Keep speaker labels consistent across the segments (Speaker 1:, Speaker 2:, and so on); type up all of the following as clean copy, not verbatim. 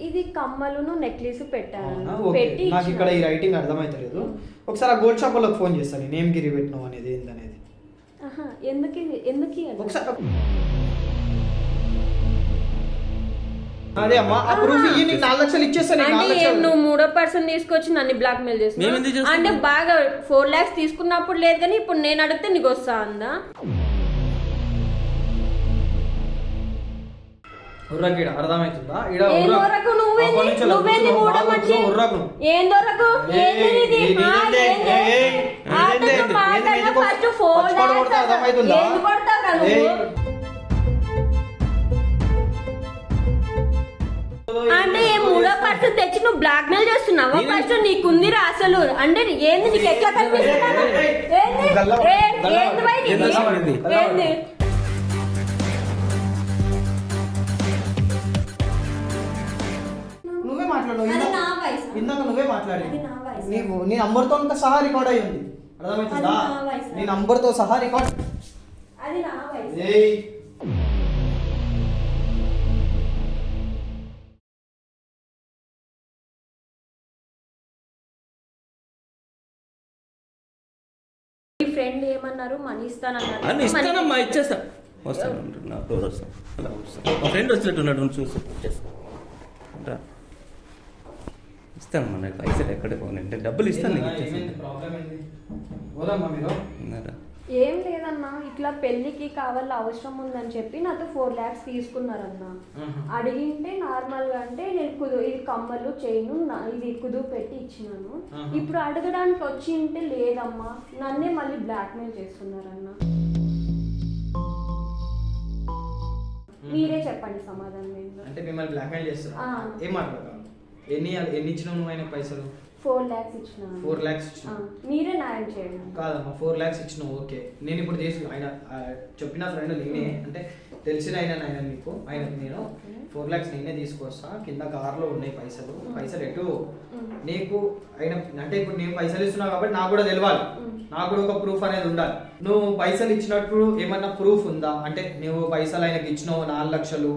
Speaker 1: ఇది కమ్మలును నెక్లెస్ పెట్టాను.
Speaker 2: పెట్టి నాకు ఇక్కడ ఈ రైటింగ్ అర్థమైతలేదు. ఒకసారి ఆ గోల్డ్ షాప్ వాళ్ళకి ఫోన్ చేస్తాను నేను ఏం గిరి పెట్టినావు అనేది ఏందనేది.
Speaker 1: ఎందుకు
Speaker 2: ఒకసారి అదే అమ్మా ఆ ప్రూఫ్ ఇయ్యి, నీకు 4 లక్షలు ఇచ్చేస్తాను.
Speaker 1: నువ్వు 3% తీసుకొచ్చి నన్ను బ్లాక్ మెయిల్ చేస్తున్నావు అంటే బాగా 4 lakhs తీసుకున్నప్పుడు లేదు కానీ ఇప్పుడు నేను అడిగితే నీకు వస్తా అందా?
Speaker 2: ఉర్రకీడ అర్థమవుతుందా?
Speaker 1: అంటే 3% తెచ్చి నువ్వు బ్లాక్ మెయిల్ చేస్తున్నావా? ఫస్ట్ నీకుందిరా అసలు అంటే ఏంది? నీకు ఎట్లా కనిపిస్తున్నాను?
Speaker 2: ఇందాక నువ్వే మాట్లాడి నీ నంబర్తో సహా రికార్డ్ అయ్యి ఉంది. అర్థమవుతుందా? నీ నంబర్తో సహా రికార్డ్.
Speaker 1: ఫ్రెండ్ ఏమన్నారు? మనీ ఇస్తానన్నారు.
Speaker 3: ఇస్తానమ్మా, ఇచ్చేస్తా. వస్తాను, మా ఫ్రెండ్ వచ్చినట్టున్నాడు, చూసి ఇస్తాను. మన పైసలు ఎక్కడ పోనంటే డబ్బులు ఇస్తాను.
Speaker 1: ఏం లేదన్నా, ఇట్లా పెళ్లికి కావాల అవసరం ఉందని చెప్పి నాతో 4 lakhs తీసుకున్నారన్నా. అడిగింటే నార్మల్ గా అంటే నేను ఇది కమ్మలు చైను ఇది కుదువు పెట్టి ఇచ్చినాను. ఇప్పుడు అడగడానికి వచ్చి ఉంటే లేదమ్మా, నన్నే మళ్ళీ బ్లాక్ మెయిల్ చేస్తున్నారన్నా. మీరే చెప్పండి సమాధానం ఏంటో.
Speaker 2: అంటే మిమ్మల్ని బ్లాక్ మెయిల్ చేస్తారా? ఏం మాట్లాడతాను? ఎన్ని ఎన్నిచ్చినావు నువ్వు ఆయన పైసలు?
Speaker 1: 4 lakhs ఇచ్చిన.
Speaker 2: 4 lakhs ఇచ్చిన.
Speaker 1: మీరే న్యాయం చేయండి.
Speaker 2: కాదమ్మా, 4 lakhs ఇచ్చినావు ఓకే. నేను ఇప్పుడు చేసి ఆయన చెప్పిన ఫ్రెండ్ నేనే, అంటే తెలిసిన ఆయన నీకు ఆయనకు నేను 4 lakhs నేనే తీసుకొస్తా. కింద కార్లో ఉన్నాయి పైసలు ఎటు నీకు ఆయన అంటే ఇప్పుడు నేను పైసలు ఇస్తున్నా కాబట్టి నాకు కూడా తెలియాలి, నాకు కూడా ఒక ప్రూఫ్ అనేది ఉండాలి. నువ్వు పైసలు ఇచ్చినప్పుడు ఏమన్నా ప్రూఫ్ ఉందా? అంటే నువ్వు పైసలు ఆయనకి ఇచ్చినావు 4 లక్షలు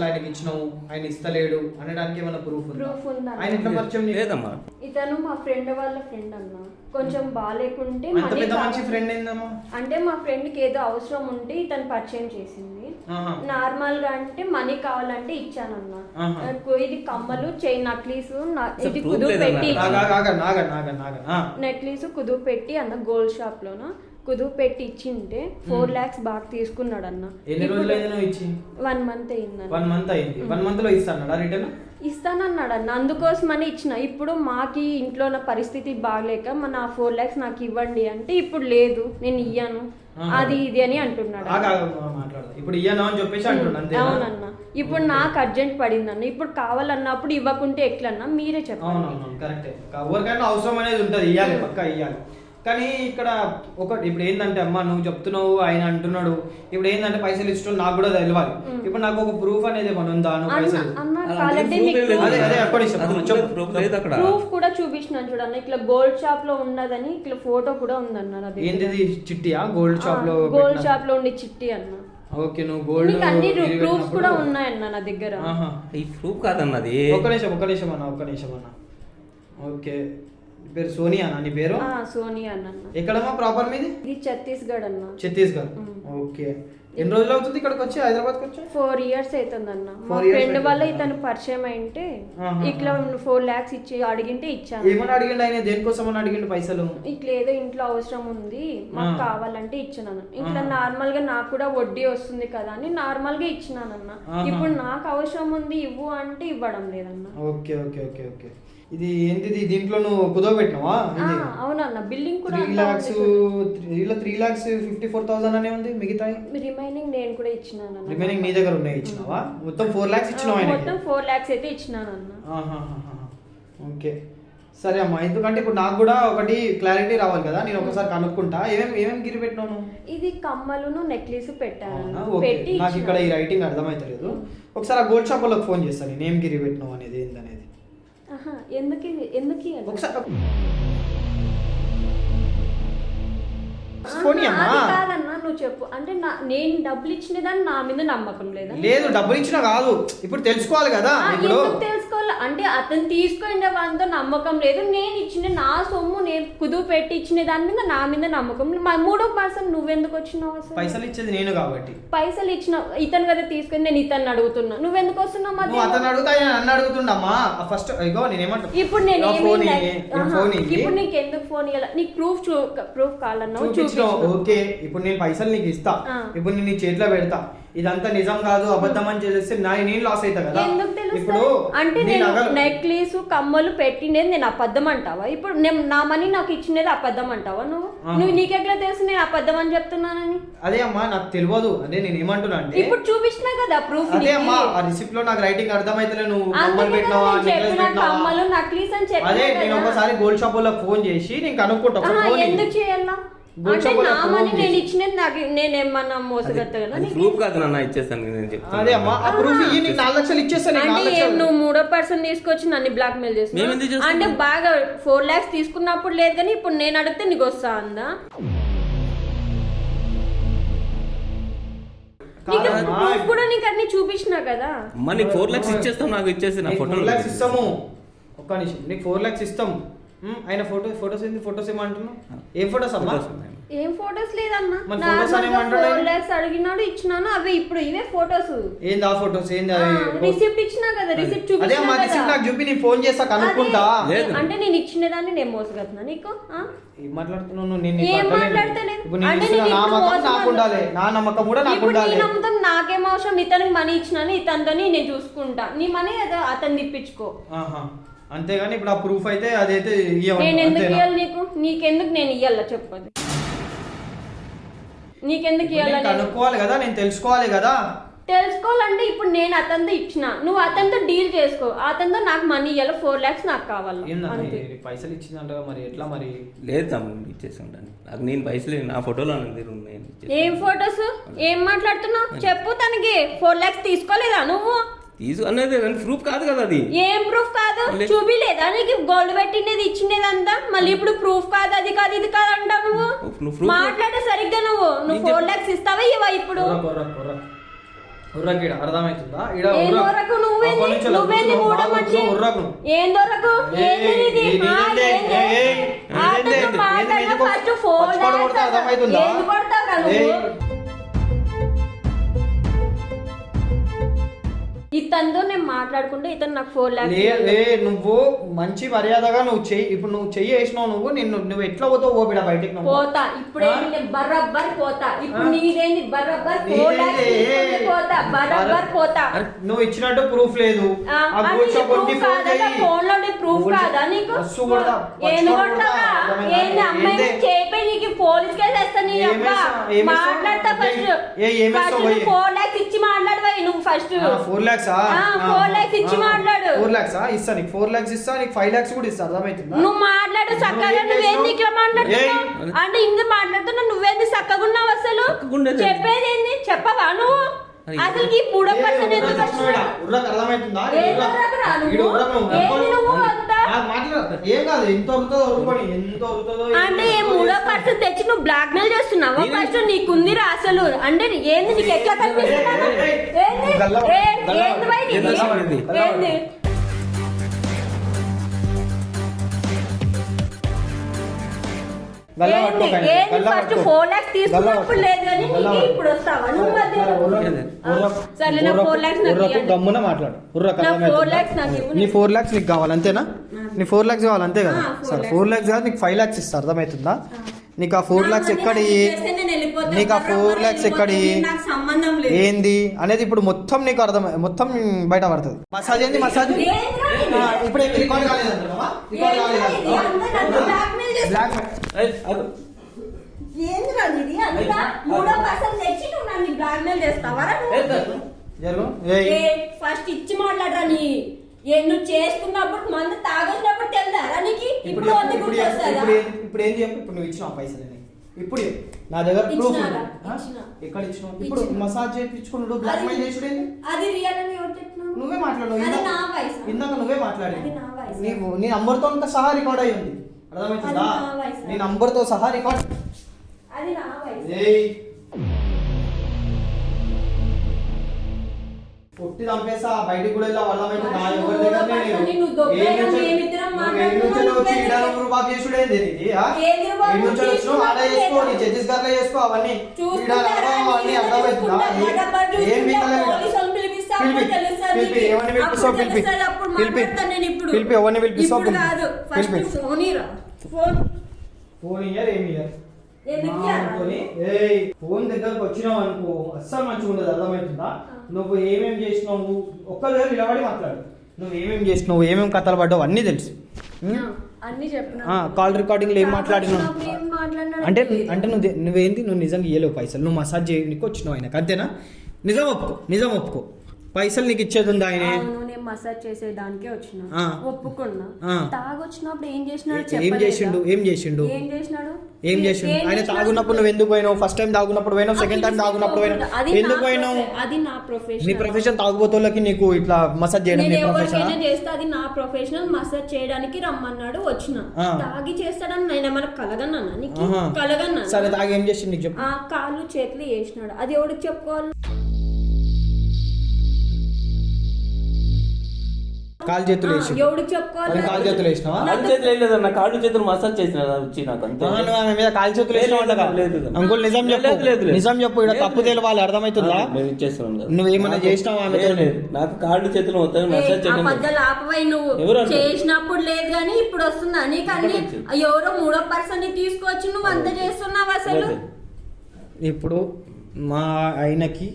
Speaker 2: ఆయనకి ఇచ్చినావు, ఆయన ఇస్తలేడు అనడానికి ఏమైనా ప్రూఫ్ ఉందా? ఆయన ఎట్లా పరిచయం లేదమ్మా.
Speaker 1: ఇతను మా ఫ్రెండ్ వాళ్ళ ఫ్రెండ్ అన్న, కొంచెం బాగాలేకుంటే
Speaker 2: మంచి ఫ్రెండ్ ఏందమ్మా
Speaker 1: అంటే మా ఫ్రెండ్ కి ఏదో అవసరం ఉంటే ఇతను పరిచయం చేసింది. నార్మల్ గా అంటే మనీ కావాలంటే ఇచ్చానన్నా. ఇది కమ్మలు చైన్ నెక్లెస్ ఇది కుదువు పెట్టి నెక్లెస్ కుదువు పెట్టి అన్న గోల్డ్ షాప్ లోన కుదువు పెట్టి ఇచ్చింటే 4 lakhs బాగా తీసుకున్నాడు అన్న.
Speaker 2: ఎన్ని రోజులు ఇచ్చి?
Speaker 1: 1 month అయింది.
Speaker 2: 1 month అయింది. 1 month లో ఇస్తానన్నాడా రిటర్న్?
Speaker 1: ఇస్తానన్నాడు అన్న, అందుకోసమని ఇచ్చిన. ఇప్పుడు మాకి ఇంట్లో ఉన్న పరిస్థితి బాగలేక మన 4 lakhs నాకు ఇవ్వండి అంటే ఇప్పుడు లేదు నేను ఇయ్యాను అది ఇది అని అంటున్నాడు.
Speaker 2: ఇప్పుడు ఇయ్యాను అని చెప్పేసి అంటున్నాడు.
Speaker 1: అవునన్న, ఇప్పుడు నాకు అర్జెంట్ పడింది అన్న, ఇప్పుడు కావాలన్నప్పుడు ఇవ్వకుంటే ఎట్లన్నా మీరే చెప్పండి.
Speaker 2: కరెక్టే, ఎవరికైనా అవసరం అనేది ఉంటుంది, ఇయ్యాలి, పక్కా ఇయ్యాలి. కానీ ఇక్కడ ఒకటి ఇప్పుడు ఏంటంటే అమ్మా, నువ్వు చెప్తున్నావు ఆయన అంటున్నాడు, ఇప్పుడు ఏంటంటే పైసలు ఇష్టం నాకు కూడా తెలియాలి. ఇప్పుడు నాకు ఒక ప్రూఫ్ అనేది ఏమైనా ఉందా?
Speaker 1: ప్రూఫ్ కూడా చూపించినాను చూడన్న, ఇట్లా గోల్డ్ షాప్ లో ఉన్నదని ఇట్లా ఫోటో కూడా ఉందన్న.
Speaker 2: ఏంటిది చిట్టియా? గోల్డ్
Speaker 1: షాప్ లో ఉండి చిట్టి అన్న.
Speaker 2: ఓకే, నువ్వు గోల్డ్
Speaker 1: అన్ని ప్రూఫ్స్ కూడా ఉన్నాయన్న నా దగ్గర.
Speaker 3: ఈ ప్రూఫ్ కాదన్నది.
Speaker 2: ఒక్క నిమిషం అన్న. ఓకే, పేరు సోనియా అన్న? నీ పేరు?
Speaker 1: సోనియా అన్న.
Speaker 2: ఎక్కడమ్మా ప్రాపర్ మీది?
Speaker 1: ఇది ఛత్తీస్గఢ్ అన్న.
Speaker 2: ఛత్తీస్గఢ్. ఓకే, ఎన్ని రోజులు అవుతుంది ఇక్కడికి వచ్చి, హైదరాబాద్కి వచ్చి?
Speaker 1: 4 years అవుతుంది అన్న. మా ఫ్రెండ్ వల్ల ఇతను పరిచయం అయింటే ఇట్లా 4 lakhs ఇచ్చి అడిగింటే ఇచ్చాను.
Speaker 2: ఏమని అడిగిండు ఆయన? దేనికోసం అని అడిగిండు పైసలు?
Speaker 1: ఇట్లా ఏదో ఇంట్లో అవసరం ఉంది మాకు కావాలంటే ఇచ్చినాను. ఇట్లా నార్మల్ గా నాకు కూడా వడ్డీ వస్తుంది కదా అని నార్మల్ గా ఇచ్చినానన్న. ఇప్పుడు నాకు అవసరం ఉంది ఇవ్వు అంటే ఇవ్వడం లేదన్న.
Speaker 2: Okay okay okay okay. ఇది ఏంటిది? దీంట్లో నువ్వు కుదవ పెట్టినావా?
Speaker 1: అవునన్న, బిల్డింగ్ కూడా
Speaker 2: 3,54,000 అనే ఉంది. మిగతా
Speaker 1: రిమైనింగ్ నేను కూడా ఇచ్చినాను.
Speaker 2: రిమైనింగ్ నీ దగ్గర ఉన్నాయి, ఇచ్చినావా? మొత్తం 4 lakhs ఇచ్చినావా?
Speaker 1: మొత్తం 4 lakhs అయితే ఇచ్చినాను అన్న.
Speaker 2: ఓకే సరే అమ్మా, ఎందుకంటే ఇప్పుడు నాకు కూడా ఒకటి క్లారిటీ రావాలి కదా, నేను ఒకసారి కనుక్కుంటా. ఏమేమి గిరి పెట్టినాను?
Speaker 1: ఇది కమ్మలును నెక్లెస్ పెట్టాను.
Speaker 2: పెట్టి నాకు ఇక్కడ ఈ రైటింగ్ అర్థమైతలేదు. ఒకసారి ఆ గోల్డ్ షాప్ వాళ్ళకి ఫోన్ చేస్తాను నేను ఏం గిరి పెట్టినావు అనేది ఏందనేది.
Speaker 1: ఎందుకు
Speaker 2: ఒకసారి పోనీ అమ్మా.
Speaker 1: అది కాదన్నా నువ్వు చెప్పు అంటే నేను డబ్బులు ఇచ్చినదాన్ని నా మీద నమ్మకం లేదా?
Speaker 2: లేదు డబ్బులు ఇచ్చినా కాదు, ఇప్పుడు తెలుసుకోవాలి కదా. ఇప్పుడు
Speaker 1: ఎందుకు తెలుసుకోవాలి అంటే అతను తీసుకునే వాళ్ళతో నమ్మకం లేదు, నేను ఇచ్చిన నా సొమ్ము నేను కుదువు పెట్టి ఇచ్చిన దాని మీద నా మీద నమ్మకం. మూడో పర్సన్ నువ్వెందుకు వచ్చినావు అసలు?
Speaker 2: పైసలు ఇచ్చేది నేను కాబట్టి.
Speaker 1: పైసలు ఇచ్చిన ఇతను కదా తీసుకుని, నేను ఇతను అడుగుతున్నా, నువ్వెందుకు వస్తున్నావు?
Speaker 2: నువ్వు అతను అడుగుతా నన్ను అడుగుతుండమ్మా. ఫస్ట్ ఇగో నేనేమంటా,
Speaker 1: ఇప్పుడు నేను
Speaker 2: ఫోన్
Speaker 1: ఇప్పుడు నీకు ఎందుకు ఫోన్ ఇవ్వాలి? నీకు ప్రూఫ్ కావాలన్నావు,
Speaker 2: ఓకే. ఇప్పుడు నేను పైసలు నీకు ఇస్తా, ఇప్పుడు నేను నీ చేతిలో పెడతా, ఇదంతా నిజం కాదు అబద్ధం అని చేస్తే నేను లాస్ అవుతా కదా. ఇప్పుడు
Speaker 1: అంటే నేను నెక్లెస్ కమ్మలు పెట్టినది నేను అబద్ధం అంటావా? ఇప్పుడు నా మనీ నాకు ఇచ్చినది అబద్ధం అంటావా? నువ్వు నీకెట్లా తెలుసు నేను అబద్ధం అని చెప్తున్నానని?
Speaker 2: అదే అమ్మా నాకు తెలియదు, అదే నేను ఏమంటున్నా అంటే
Speaker 1: ఇప్పుడు చూపించినా కదా ప్రూఫ్.
Speaker 2: అదే అమ్మా ఆ రిసిప్ట్ లో నాకు రైటింగ్ అర్థమైతే నువ్వు కమ్మలు పెట్టినావా నెక్లెస్ పెట్టినావా? అదే నేను ఒకసారి గోల్డ్ షాప్ వాళ్ళకి ఫోన్ చేసి నేను కనుక్కుంటా.
Speaker 1: ఎందుకు చేయాలా? అంటే నా మనీ నేను ఇచ్చినది నాకు నేనేమన్నా మోసగత్తగా?
Speaker 3: ప్రూఫ్ కాదు నాన్న, ఇచ్చేస్తాను నేను చెప్తాను.
Speaker 2: అదే అమ్మా ఆ ప్రూఫ్ ఇయ్యి, నీకు 4 లక్షలు ఇచ్చేస్తాను.
Speaker 1: అంటే నువ్వు మూడో పర్సన్ తీసుకొచ్చి నన్ను బ్లాక్ మెయిల్ చేస్తున్నావు అంటే బాగా 4 lakhs తీసుకున్నప్పుడు లేదు కానీ ఇప్పుడు నేను అడిగితే నీకు వస్తా అందా? కూడా నీకు అన్ని చూపించినా కదా.
Speaker 3: నీకు 4 lakhs ఇచ్చేస్తాం, నాకు ఇచ్చేసి నా ఫోటో
Speaker 2: 4 lakhs ఇస్తాము. ఒక్క నిమిషం, నీకు 4 lakhs ఇస్తాం. ఆయన ఫోటోస్ ఏంది? ఫోటోస్ ఏమంటున్నావు? ఏం ఫోటోస్ అమ్మా?
Speaker 1: ఏం ఫోటోస్ లేదన్నా, 4 lakhs అడిగినాడు ఇచ్చినాను, అవి ఇప్పుడు ఇవే ఫోటోస్.
Speaker 2: ఏంది ఆ ఫోటోస్? ఏంది
Speaker 1: రిసిప్ట్ ఇచ్చినా కదా, రిసిప్ట్
Speaker 2: అదే అమ్మా రిసిప్ట్ నాకు చూపి నేను ఫోన్ చేస్తా కనుక్కుంటా.
Speaker 1: అంటే నేను ఇచ్చిన దాన్ని నేను మోసగలుగుతున్నా నీకు?
Speaker 2: ఏం మాట్లాడుతున్నావు? నేను
Speaker 1: ఏం మాట్లాడతలేదు
Speaker 2: నా నమ్మకం నాకు ఉండాలి, నా నమ్మకం కూడా నాకు ఉండాలి.
Speaker 1: నీ నమ్మకం నాకేం అవసరం? ఇతనికి మనీ ఇచ్చినాను, ఇతనితో నేను చూసుకుంటా, నీ మనీ ఏదో అతను తిప్పించుకో.
Speaker 2: అంతేగాని ఇప్పుడు ఆ ప్రూఫ్ అయితే అదైతే
Speaker 1: నేను ఎందుకు ఇవ్వాలి నీకు? నీకెందుకు నేను ఇవ్వాలా చెప్పదు? నీకెందుకు ఇవ్వాలి?
Speaker 2: కనుక్కోవాలి కదా, నేను తెలుసుకోవాలి కదా.
Speaker 1: తెలుసుకోవాలంటే ఇప్పుడు నేను అతనితో ఇచ్చిన, నువ్వు అతనితో డీల్ చేసుకో, అతనితో నాకు మనీ ఇవ్వాలి, 4 lakhs నాకు కావాలి.
Speaker 2: పైసలు ఇచ్చిందంట మరి ఎట్లా? మరి
Speaker 3: లేదు తమ్ముడు ఇచ్చేసి ఉంటాను, నాకు నేను పైసలు నా ఫోటోలో ఉన్నాయి.
Speaker 1: ఏం ఫోటోస్? ఏం మాట్లాడుతున్నావు చెప్పు. తనకి 4 lakhs తీసుకోలేదా నువ్వు?
Speaker 3: అనేది ప్రూఫ్ కాదు కదా అది.
Speaker 1: ఏం ప్రూఫ్ కాదు? చూపిలేదా నీకు గోల్డ్ పెట్టినది ఇచ్చినదంతా? మళ్ళీ ఇప్పుడు ప్రూఫ్ కాదు, అది కాదు, ఇది కాదు అంటావు నువ్వు. మాట్లాడే సరిగ్గా నువ్వు 4 lakhs ఇస్తావా ఇవా? ఇప్పుడు
Speaker 2: అర్థమవుతుందా?
Speaker 1: ఏం దొరకు? నువ్వేంది మూడో మనిషి? ఏం దొరకు? ఫస్ట్ 4 lakhs ఏంది కొడతావు నువ్వు? ఇతనితో నేను మాట్లాడుకుంటే ఇతను నాకు 4 lakhs.
Speaker 2: నువ్వు మంచి మర్యాదగా నువ్వు చెయ్యి. ఇప్పుడు నువ్వు చెయ్యి వేసినావు, నువ్వు ఎట్లా పోతావు? ఓపిడ బయటికి
Speaker 1: పోతా. ఇప్పుడేంటి నేను బర్రబ్బర్ పోతా. ఇప్పుడు నీదేంటి బర్రబ్బర్? 4 lakhs పోతా, బర్రబ్బర్ పోతా.
Speaker 2: నువ్వు ఇచ్చినట్టు ప్రూఫ్ లేదు.
Speaker 1: ఫోన్ లో ప్రూఫ్ కాదా నీకు? ఏంది కొడతావా? ఏంది అమ్మాయి చేపే నీకు పోలీస్ కేసు వేస్తా. నీ మాట్లాడతా ఫస్ట్. 4 lakhs ఇచ్చి మాట్లాడవా నువ్వు ఫస్ట్.
Speaker 2: 4 lakhs
Speaker 1: 4 lakhs ఇచ్చి మాట్లాడు.
Speaker 2: 4 lakhs ఇస్తా నీకు, 4 lakhs ఇస్తా నీకు, 5 lakhs కూడా ఇస్తా. అర్థమవుతుందా?
Speaker 1: నువ్వు మాట్లాడు చక్కగా. నువ్వేంది ఇట్లా మాట్లాడుతున్నావు? అంటే ఇందు మాట్లాడుతున్నా, నువ్వేంది చక్కగా ఉన్నావు? అసలు చెప్పేది ఏంది చెప్పవా నువ్వు? అసలు ఈ 3వ పర్సన్ ఎందుకు
Speaker 2: అర్థమవుతుందా?
Speaker 1: అంటే ఏ 3వ పర్సన్ తెచ్చి నువ్వు బ్లాక్ మెయిల్ చేస్తున్నావా? ఫస్ట్ నీకుందిరా అసలు? అంటే ఏంది నీకు ఎట్లా కనిపిస్తున్నావు? ఏంది ఫస్ట్ 4 lakhs తీసుకున్నప్పుడు లేదు కానీ ఇప్పుడు వస్తావా నువ్వు? సరే నా 4 lakhs
Speaker 2: గమ్మున మాట్లాడు.
Speaker 1: 4 lakhs
Speaker 2: నీ 4 lakhs నీకు కావాలి అంతేనా? నీ 4 lakhs కావాలి అంతే కదా? సరే 4 lakhs కాదు నీకు 5 lakhs ఇస్తా. అర్థమవుతుందా? నీకు ఆ 4 lakhs ఎక్కడి? నీకు ఆ 4 lakhs ఎక్కడి ఏంది అనేది ఇప్పుడు మొత్తం నీకు అర్థం, మొత్తం బయట పడుతుంది. మసాజ్ ఏంది? మసాజ్ ఇప్పుడు రికార్డ్ కాలేదంటావా?
Speaker 1: ఫస్ట్ ఇచ్చి మాట్లాడరా. నువ్వు చేసుకున్నప్పుడు మందు తాగొచ్చినప్పుడు తెలుదారా నీకు? ఇప్పుడు
Speaker 2: ఇప్పుడు ఏం చెప్పు? ఇప్పుడు నువ్వు ఇచ్చినావు పైసలు ఇప్పుడు నా దగ్గర ప్రూఫ్ ఎక్కడ ఇచ్చినావు? ఇప్పుడు మసాజ్ చేయించుకున్నాడు, బ్లాక్ మెయిల్ చేసుడు నువ్వే మాట్లాడు. ఇందాక నువ్వే మాట్లాడి నీ నంబర్తో సహా రికార్డ్ అయ్యి ఉంది. అర్థమవుతుందా? నీ నంబర్తో సహా రికార్డ్
Speaker 1: అది నా వయసు.
Speaker 2: పొట్టి చంపేసా బయటికి కూడా వెళ్ళా వాళ్ళమైతే నా
Speaker 1: అసలు
Speaker 2: ఎవరి దగ్గర
Speaker 1: అసలు నువ్వు దొబ్బేయడం మేమిద్దరం
Speaker 2: చేసుకో అవన్నీ పిలిపి ఎవరిని పిలిపిస్తావు ఫోన్ ఇయ్యారు ఏమి ఇయ్యారు ఫోన్ దగ్గరకు వచ్చినావు అనుకో అస్సలు మంచిగా ఉండదు, అర్థమవుతుందా? నువ్వు ఏమేం చేసినావు ఒక్క దగ్గర నిలబడి మాట్లాడు. నువ్వు ఏమేం చేసినావు, ఏమేం కథలు పడ్డావు అన్నీ తెలుసు. కాల్ రికార్డింగ్ లో ఏం మాట్లాడినావు అంటే నువ్వేంటి, నువ్వు నిజంగా ఇయ్యలేవు పైసలు, నువ్వు మసాజ్ చేయడానికి వచ్చినావు ఆయనకు, అంతేనా? నిజం ఒప్పుకో పైసలు నీకు ఇచ్చేది ఉందా ఆయన?
Speaker 1: నేను మసాజ్ చేసేదానికే వచ్చిన, ఒప్పుకున్నా. తాగొచ్చినప్పుడు ఏం చేసిండు
Speaker 2: ఆయన తాగున్నప్పుడు నువ్వు ఎందుకు పోయినావు? ఫస్ట్ టైం తాగున్నప్పుడు పోయినావు, సెకండ్ టైం తాగున్నప్పుడు పోయినావు, ఎందుకు పోయినావు?
Speaker 1: అది నా ప్రొఫెషన్.
Speaker 2: నీ ప్రొఫెషన్ తాగుబోతులకి నీకు ఇట్లా మసాజ్ చేయడం నీ ప్రొఫెషన్
Speaker 1: చేస్తే అది నా ప్రొఫెషనల్. మసాజ్ చేయడానికి రమ్మన్నాడు, వచ్చిన. తాగి చేస్తాడని నేను ఏమన్నా కలగన్నానా? నీకు కలగన్నా?
Speaker 2: సరే తాగి ఏం చేసిండు నీకు చెప్పు.
Speaker 1: కాళ్ళు చేతులు వేసినాడు, అది ఎవరికి చెప్పుకోవాలి?
Speaker 2: కాలు చేతులు వేసి
Speaker 1: ఎవరికి చెప్పుకోవాలి?
Speaker 2: కాలు చేతులు వేసినావా?
Speaker 3: కాలు చేతులు వేయలేదన్న, కాళ్ళు చేతులు మసాజ్ చేసిన వచ్చి నాకు అంతే.
Speaker 2: ఆమె మీద కాలు చేతులు వేసినావు అంకుల్, నిజం చెప్పు ఇక్కడ తప్పు తెలవాలి, అర్థమవుతుందా?
Speaker 3: నేను ఇచ్చేస్తున్నాను కదా.
Speaker 2: నువ్వు ఏమన్నా చేసినావా?
Speaker 3: నాకు కాళ్ళు చేతులు మొత్తం మసాజ్ చేయడం
Speaker 1: మధ్యలో ఆపవై. నువ్వు చేసినప్పుడు లేదు కానీ ఇప్పుడు వస్తుందా నీకు? అన్ని ఎవరో మూడో పర్సన్ ని తీసుకొచ్చి నువ్వు అంత చేస్తున్నావు అసలు.
Speaker 2: ఇప్పుడు మా ఆయనకి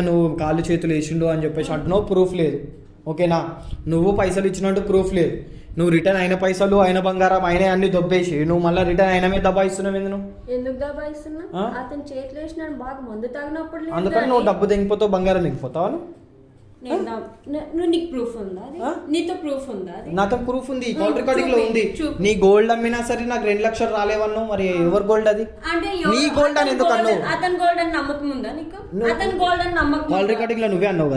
Speaker 2: నువ్వు కాళ్ళు చేతులు వేసిండు అని చెప్పేసి అంటున్నావు, ప్రూఫ్ లేదు, ఓకేనా? నువ్వు పైసలు ఇచ్చినట్టు ప్రూఫ్ లేదు. నువ్వు రిటర్న్ అయిన పైసలు, అయిన బంగారం, అయిన అన్ని దొబ్బేసి నువ్వు మళ్ళీ రిటర్న్ అయిన మీద దబాయిస్తున్నావు.
Speaker 1: ఎందుకు దబాయిస్తున్నా? అతను చేతిలో వేసినాడు బాగా మందు తాగినప్పుడు.
Speaker 2: అందుకని నువ్వు డబ్బు దిగిపోతావు, బంగారం దిగిపోతావు.
Speaker 1: నీకు ప్రూఫ్ ఉందా? నీతో ప్రూఫ్ ఉందా?
Speaker 2: నాతో ప్రూఫ్ ఉంది, కాల్ రికార్డింగ్ లో ఉంది. నీ గోల్డ్ అమ్మినా సరే నాకు 2 లక్షలు రాలేవన్నావు, మరి ఎవరు గోల్డ్ అది? నీ గోల్డ్ అని ఎందుకు అన్నావు?
Speaker 1: అతని గోల్డ్ అని నమ్మకం ఉందా నీకు? అతని గోల్డ్ అని నమ్మకం.
Speaker 2: కాల్ రికార్డింగ్ లో నువ్వే అన్నావు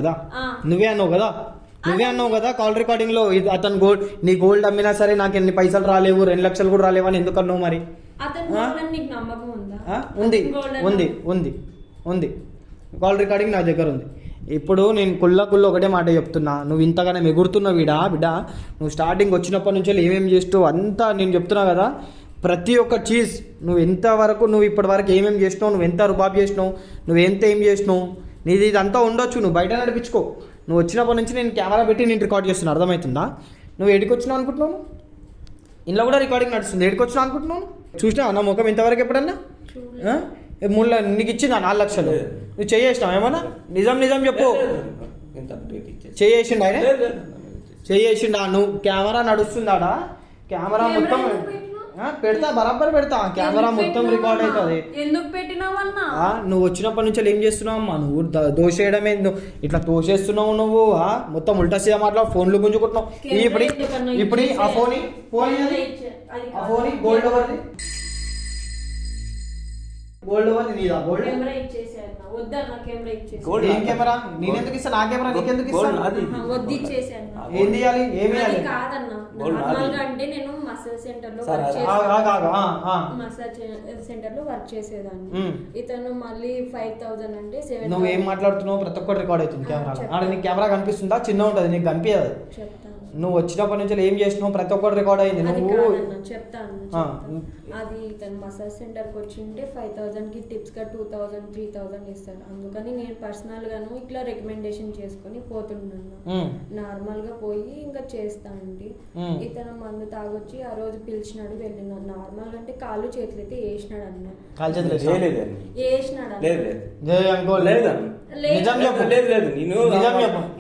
Speaker 2: కదా కాల్ రికార్డింగ్ లో అతను గోల్డ్, నీ గోల్డ్ అమ్మినా సరే నాకు ఎన్ని పైసలు రాలేవు, 2 లక్షలు కూడా రాలేవు అని ఎందుకు అన్నావు మరి? ఉంది కాల్ రికార్డింగ్ నా దగ్గర ఉంది. ఇప్పుడు నేను కుళ్ళ ఒకటే మాట చెప్తున్నా, నువ్వు ఇంతగానే ఎగురుతున్నావు బిడ్డ. నువ్వు స్టార్టింగ్ వచ్చినప్పటి నుంచి ఏమేమి చేస్తావు అంతా నేను చెప్తున్నా కదా. ప్రతి ఒక్క చీజ్ నువ్వు ఎంతవరకు, నువ్వు ఇప్పటి వరకు ఏమేమి చేసినావు, నువ్వు ఎంత రుబాబ్ చేసినావు, నువ్వు ఎంత ఏం చేసినావు, నీది ఇదంతా ఉండొచ్చు. నువ్వు బయట నడిపించుకో. నువ్వు వచ్చినప్పటి నుంచి నేను కెమెరా పెట్టి నేను రికార్డ్ చేస్తున్నా, అర్థమవుతుందా? నువ్వు ఎడికి వచ్చినావు అనుకుంటున్నావు? ఇంట్లో కూడా రికార్డింగ్ నడుస్తుంది, ఎడికి వచ్చినావు అనుకుంటున్నావు? చూసినావు నా ముఖం ఇంతవరకు ఎప్పుడన్నా? నీకు ఇచ్చిందా 4 లక్షలు? నువ్వు చేసినావు ఏమన్నా? నిజం చెప్పు. చేసిండా? నువ్వు కెమెరా నడుస్తుందాడా? కెమెరా మొత్తం పెడతా, బరాబర్ పెడతా. కెమెరా మొత్తం రికార్డ్ అవుతుంది.
Speaker 1: ఎందుకు పెట్టినావన్నా?
Speaker 2: నువ్వు వచ్చినప్పటి నుంచి ఏం చేస్తున్నావు అమ్మా? నువ్వు దోషేయడమే, నువ్వు ఇట్లా తోసేస్తున్నావు. నువ్వు మొత్తం ఉల్టా సీదా మాట్లాడు, ఫోన్లు గుంజుకుంటున్నావు. ఇప్పుడు ఆ ఫోన్ గోల్డ్ ఎవరిది? గోల్డ్ ఎవరిది? నీదా గోల్డ్?
Speaker 1: ఏం
Speaker 2: కెమెరా? నేనెందుకు ఇస్తా? నా కెమెరా నీకెందుకు ఇస్తా? ఏంది ఇవ్వాలి? ఏమి
Speaker 1: కాదన్నా, అంటే నేను మసాజ్ సెంటర్ లో వర్క్ చేసేదాన్ని. ఇతను మళ్ళీ 5,000 అంటే 7,000.
Speaker 2: నువ్వు ఏం మాట్లాడుతున్నావు? ప్రతి ఒక్కటి రికార్డ్ అవుతుంది కెమెరా. నీకు కెమెరా కనిపిస్తుందా? చిన్న ఉంటుంది, నీకు కనిపించదు. నువ్వు వచ్చినప్పటి నుంచి ఏం చేసినావు? ప్రతి ఒక్కటి రికార్డ్ అయింది. నువ్వు
Speaker 1: చెప్తాను. అది తను మసాజ్ సెంటర్కి వచ్చింటే 5,000కి టిప్స్ గా 2,000 3,000 ఇస్తాడు. అందుకని నేను పర్సనల్ గాను ఇట్లా రికమెండేషన్ చేసుకుని పోతున్నాను. నార్మల్ గా పోయి ఇంకా చేస్తానండి. ఇతను మందు తాగొచ్చి ఆ రోజు పిలిచినాడు, వెళ్ళినాడు. నార్మల్ అంటే కాళ్ళు చేతులు అయితే వేసినాడు అన్న.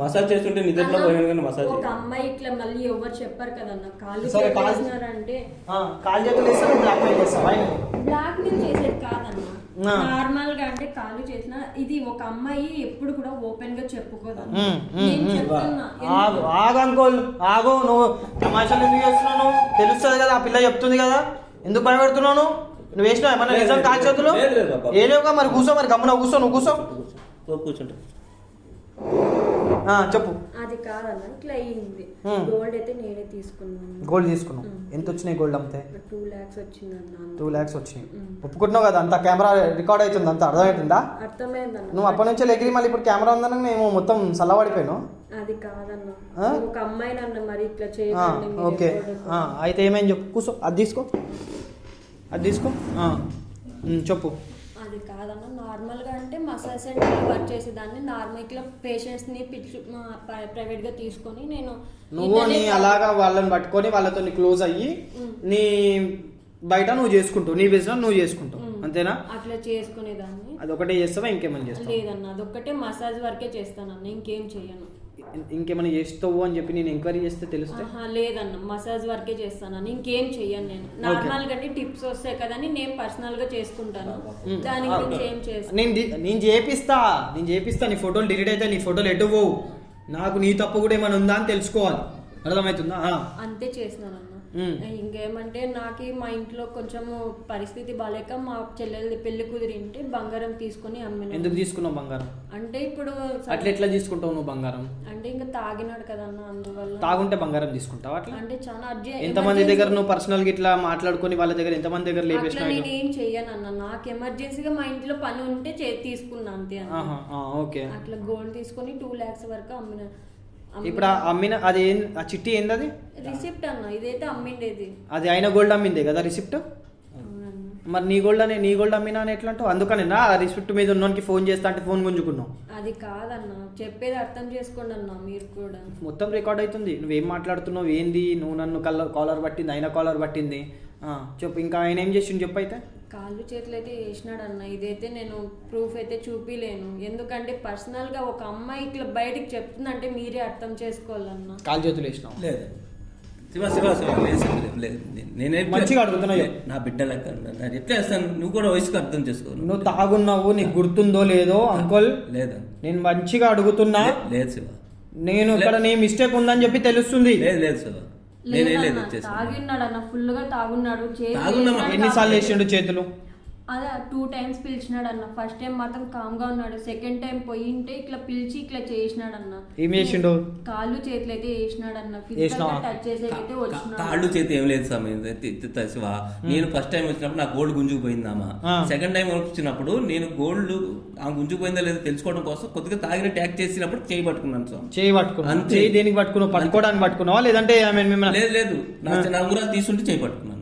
Speaker 3: మసాజ్ చేస్తుంటే నిద్రలో మసాజ్.
Speaker 1: ఒక అమ్మాయి ఇట్లా మళ్ళీ ఎవరు చెప్పారు కదన్న, కాళ్ళు వేసినారంటే బ్లాక్ మెయిల్ చేసేది కాదన్న. నార్మల్ గా అంటే కాళ్ళు చేసిన ఇది ఒక అమ్మాయి ఎప్పుడు కూడా ఓపెన్ గా చెప్పుకోదన్న.
Speaker 2: ఆగో, నువ్వు తమాషాలు ఎందుకు చేస్తున్నావు? తెలుస్తుంది కదా, ఆ పిల్ల చెప్తుంది కదా, ఎందుకు భయపెడుతున్నావు? నువ్వు వేసినావు ఏమన్నా నిజం కాల్ చేతులు? ఏలేవుగా మరి కూర్చో, మరి గమ్మున కూర్చో. నువ్వు కూర్చుంటా
Speaker 1: చెప్పు. అది అది కాదన్న ఇట్లా అయ్యింది. గోల్డ్ అయితే నేనే తీసుకున్నాను.
Speaker 2: గోల్డ్ తీసుకున్నావు? ఎంత వచ్చినాయి గోల్డ్ అమ్మితే?
Speaker 1: 2 lakhs వచ్చిందన్న.
Speaker 2: 2 lakhs వచ్చినాయి. ఒప్పుకుంటున్నావు కదా? అంత కెమెరా రికార్డ్ అవుతుంది, అంత అర్థమవుతుందా?
Speaker 1: అర్థమైందన్న.
Speaker 2: నువ్వు అప్పటి నుంచి ఎగిరి మళ్ళీ ఇప్పుడు కెమెరా ఉందని మేము మొత్తం చల్లబడిపోయాను.
Speaker 1: అది కాదన్న, ఒక అమ్మాయి నన్ను మరి ఇట్లా చేయకండి.
Speaker 2: ఓకే, అయితే ఏమైంది చెప్పు. కూర్చో, అది తీసుకో, అది తీసుకో, చెప్పు.
Speaker 1: అది కాదన్న, నార్మల్గా అంటే మసాజ్ సెంటర్లో వర్క్ చేసేదాన్ని. నార్మల్ ఇట్లా పేషెంట్స్ని ప్రైవేట్గా తీసుకొని నేను
Speaker 2: నువ్వు నీ అలాగా వాళ్ళని పట్టుకొని వాళ్ళతో క్లోజ్ అయ్యి నీ బయట నువ్వు చేసుకుంటావు, నీ బిజినెస్ నువ్వు చేసుకుంటావు, అంతేనా?
Speaker 1: అట్లా చేసుకునేదాన్ని.
Speaker 2: అదొకటే చేస్తావా ఇంకేమైనా చేస్తావా?
Speaker 1: లేదన్న, అదొక్కటే మసాజ్ వర్కే చేస్తానన్న, ఇంకేం చెయ్యను.
Speaker 2: ఇంకేమైనా చేస్తావు అని చెప్పి నేను ఎంక్వైరీ చేస్తే తెలుస్తే?
Speaker 1: లేదన్న, మసాజ్ వర్కే చేస్తానని, ఇంకేం చెయ్యను నేను. నార్మల్ గా టిప్స్ వస్తాయి కదని నేను పర్సనల్ గా చేసుకుంటాను, దాని గురించి ఏం చేస్తాను.
Speaker 2: నేను చేపిస్తా. నీ ఫోటోలు డిలీట్ అయితే నీ ఫోటోలు ఎటు పోవు. నాకు నీ తప్పు కూడా ఏమైనా ఉందా అని తెలుసుకోవాలి, అర్థమవుతుందా?
Speaker 1: అంతే చేసినానన్న. ఇంకేమంటే నాకు మా ఇంట్లో కొంచెం పరిస్థితి బాగాలేక మా చెల్లెలది పెళ్లి కుదిరింటే బంగారం తీసుకుని అమ్మిన.
Speaker 2: ఎందుకు తీసుకున్నావు బంగారం?
Speaker 1: అంటే ఇప్పుడు
Speaker 2: అట్లా ఎట్లా తీసుకుంటావు నువ్వు బంగారం?
Speaker 1: అంటే ఇంకా తాగినాడు కదన్న, అందువల్ల.
Speaker 2: తాగుంటే బంగారం తీసుకుంటావా? అట్లా
Speaker 1: అంటే చాలా
Speaker 2: ఎంతమంది దగ్గర నువ్వు పర్సనల్ గా ఇట్లా మాట్లాడుకొని వాళ్ళ దగ్గర ఎంతమంది దగ్గర లేపేసినా?
Speaker 1: నేను ఏం చెయ్యనన్న, నాకు ఎమర్జెన్సీగా మా ఇంట్లో పని ఉంటే తీసుకున్నా అంతే.
Speaker 2: ఓకే,
Speaker 1: అట్లా గోల్డ్ తీసుకొని 2 lakhs వరకు అమ్మిన.
Speaker 2: ఇప్పుడు అమ్మిన అది ఆ చిట్టి ఏంది? అది
Speaker 1: రిసిప్ట్ అన్న, ఇదైతే అమ్మిండేది.
Speaker 2: అది అయిన గోల్డ్ అమ్మిందే కదా రిసిప్ట్? మరి నీ గోల్డ్ అమ్మినా అని ఎట్లా అంటావు? అందుకని నా రిసిప్ట్ మీద ఉన్నోనికి ఫోన్ చేస్తా అంటే ఫోన్ గుంజుకున్నావు.
Speaker 1: అది కాదన్న, చెప్పేది అర్థం చేసుకోండి అన్న మీరు కూడా.
Speaker 2: మొత్తం రికార్డ్ అవుతుంది, నువ్వేం మాట్లాడుతున్నావు ఏంది? నువ్వు నన్ను కాలర్ పట్టింది, ఆయన కాలర్ పట్టింది, చెప్పు. ఇంకా ఆయన ఏం చేసిండు చెప్పు. అయితే
Speaker 1: కాళ్ళు చేతులు అయితే వేసినాడు అన్న, ఇదైతే నేను ప్రూఫ్ అయితే చూపిలేను. ఎందుకంటే పర్సనల్ గా ఒక అమ్మాయి ఇట్లా బయటకు చెప్తుందంటే మీరే అర్థం చేసుకోవాలన్న.
Speaker 2: కాళ్ళు చేతులు వేసినావు?
Speaker 3: లేదు లేదు, నేనే
Speaker 2: మంచిగా అడుగుతున్నా.
Speaker 3: నా బిడ్డ లెక్క ఎట్లా వేస్తాను, నువ్వు కూడా వయసుకు అర్థం చేసుకో.
Speaker 2: నువ్వు తాగున్నావు, నీకు గుర్తుందో లేదో అంకుల్?
Speaker 3: లేదా,
Speaker 2: నేను మంచిగా అడుగుతున్నా.
Speaker 3: లేదు శివ,
Speaker 2: నేను ఇక్కడ నీ మిస్టేక్ ఉందని చెప్పి తెలుస్తుంది.
Speaker 3: లేదు శివ,
Speaker 1: తాగిన్నాడు అన్న, ఫుల్ గా తాగున్నాడు.
Speaker 2: ఎన్నిసార్లు వేసిండు చేతులు?
Speaker 1: అదే 2 times పిలిచినాడు అన్న. ఫస్ట్ టైం మాత్రం కామ్ గా ఉన్నాడు, సెకండ్ టైం పోయింటే ఇట్లా పిలిచి ఇట్లా చేసినాడు అన్న.
Speaker 2: ఏం చేసిండు?
Speaker 1: కాళ్ళు చేతులు అయితే వేసినాడు అన్న, ఫిజికల్ గా టచ్ చేసేకైతే వచ్చినాడు.
Speaker 3: కాళ్ళు చేతి ఏం లేదు సమయం శివ. నేను ఫస్ట్ టైం వచ్చినప్పుడు నా గోల్డ్ గుంజుకుపోయిందామా, సెకండ్ టైం వచ్చినప్పుడు నేను గోల్డ్ ఆ గుంజుకుపోయిందా లేదో తెలుసుకోవడం కోసం కొద్దిగా తాగిన ట్యాక్ చేసినప్పుడు చేయి పట్టుకున్నాను సార్.
Speaker 2: చేయి పట్టుకున్నాను? చేయి దేనికి పట్టుకున్నావు? పట్టుకోవడానికి పట్టుకున్నావా లేదంటే?
Speaker 3: లేదు, నా ఉంగరాలు తీసుకుంటే చేయి పట్టుకున్నాను,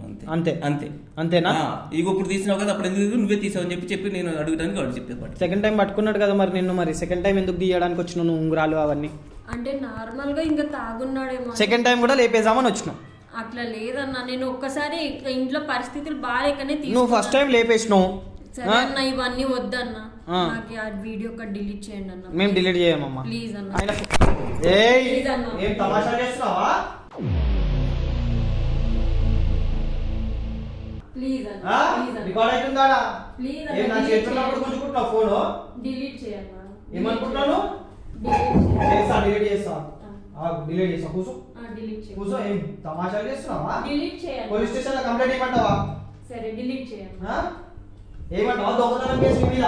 Speaker 2: అంతేనా?
Speaker 3: ఇక ఇప్పుడు తీసినావు కదా, అప్పుడు ఎందుకు నువ్వే తీసావని చెప్పి నేను అడుగుతానికి వాడు చెప్పేది.
Speaker 2: సెకండ్ టైం పట్టుకున్నాడు కదా, మరి నిన్ను మరి సెకండ్ టైం ఎందుకు తీయడానికి వచ్చినావు నువ్వు ఉంగరాలు అవన్నీ?
Speaker 1: అంటే నార్మల్ గా ఇంకా తాగున్నాడేమో.
Speaker 2: సెకండ్ టైం కూడా లేపేసామని వచ్చినావు?
Speaker 1: అట్లా లేదన్నా, నేను ఒక్కసారి ఇంట్లో పరిస్థితులు బాగాలేకనే.
Speaker 2: నువ్వు ఫస్ట్ టైం లేపేసినావు.
Speaker 1: సరే అన్న, ఇవన్నీ వద్దన్న, నాకు ఆ వీడియో డిలీట్ చేయండి అన్న.
Speaker 2: మేము డిలీట్ చేయమమ్మా,
Speaker 1: ప్లీజ్ అన్న.
Speaker 2: ఏం తమాషా చేస్తున్నావా?
Speaker 1: ప్లీజ్ అన్న,
Speaker 2: రికార్డ్ అవుతుందా?
Speaker 1: ప్లీజ్
Speaker 2: ఏం నా చేతున్నప్పుడు గుంజుకుంటున్నావు ఫోన్?
Speaker 1: డిలీట్ చేయన్నా.
Speaker 2: ఏమనుకుంటున్నాను? డిలీట్ చేస్తా. కూర్చో, కూర్చో. ఏం తమాషాలు చేస్తున్నావా?
Speaker 1: డిలీట్ చేయండి.
Speaker 2: పోలీస్ స్టేషన్ లో కంప్లైంట్ ఇవ్వమంటావా?
Speaker 1: సరే డిలీట్ చేయండి.
Speaker 2: ఏమంటావా? దొంగతనం కేసు మీద.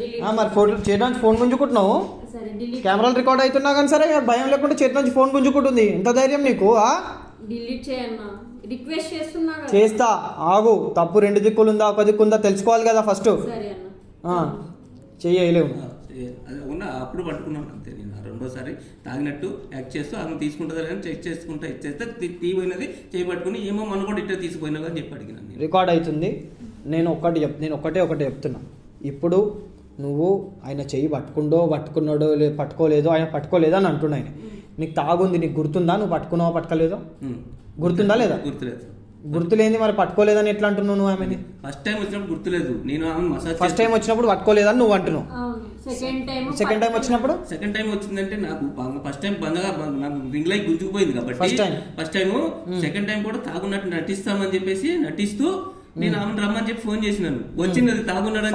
Speaker 1: డిలీట్.
Speaker 2: మరి ఫోన్ చేయడానికి ఫోన్ గుంజుకుంటున్నావు?
Speaker 1: సరే డిలీట్.
Speaker 2: కెమెరాలు రికార్డ్ అవుతున్నా కానీ సరే భయం లేకుండా చేతి నుంచి ఫోన్ గుంజుకుంటుంది. ఎంత ధైర్యం నీకు?
Speaker 1: డిలీట్ చేయన్నా, రిక్వెస్ట్ చేస్తున్నా.
Speaker 2: చేస్తా, ఆగు. తప్పు 2 దిక్కులు ఉందా 1 దిక్కు ఉందా తెలుసుకోవాలి కదా ఫస్ట్.
Speaker 1: సరే అన్న.
Speaker 2: చెయ్యలేవు.
Speaker 3: ఉన్నా అప్పుడు పట్టుకున్నాను అంతే. నేను రెండోసారి తాగినట్టు యాక్ట్ చేస్తూ ఆమె తీసుకుంటుందా లేదని చెక్ చేసుకుంటా ఇచ్చేస్తే తీపోయినది చేయబట్టుకుని ఏమో మన కూడా ఇట్లా తీసుకుపోయినా అని చెప్పి అడిగినాను.
Speaker 2: రికార్డ్ అవుతుంది. నేను ఒకటే చెప్తున్నా. ఇప్పుడు నువ్వు ఆయన చెయ్యి పట్టుకున్నాడో పట్టుకోలేదో, ఆయన పట్టుకోలేదో అని అంటున్నా. ఆయన నీకు తాగుంది, నీకు గుర్తుందా? నువ్వు పట్టుకున్నావా పట్టుకోలేదో? గుర్తుందా లేదా?
Speaker 3: గుర్తులేదు.
Speaker 2: గుర్తులేంది మరి పట్టుకోలేదని ఎట్లా అంటున్నావు నువ్వు? ఆమెని
Speaker 3: ఫస్ట్ టైం వచ్చినప్పుడు గుర్తులేదు, నేను
Speaker 2: ఫస్ట్ టైం వచ్చినప్పుడు పట్టుకోలేదని నువ్వు అంటున్నావు. సెకండ్ టైం వచ్చినప్పుడు?
Speaker 3: సెకండ్ టైం వచ్చిందంటే నాకు ఫస్ట్ టైం బందగా నాకు రింగ్ లైట్ గుంజుకుపోయింది కాబట్టి ఫస్ట్ టైం. సెకండ్ టైం కూడా తాగున్నట్టు నటిస్తామని చెప్పేసి నటిస్తూ నేను ఆమెను రమ్మని చెప్పి ఫోన్ చేసినాను. వచ్చింది అది తాగున్నాడు.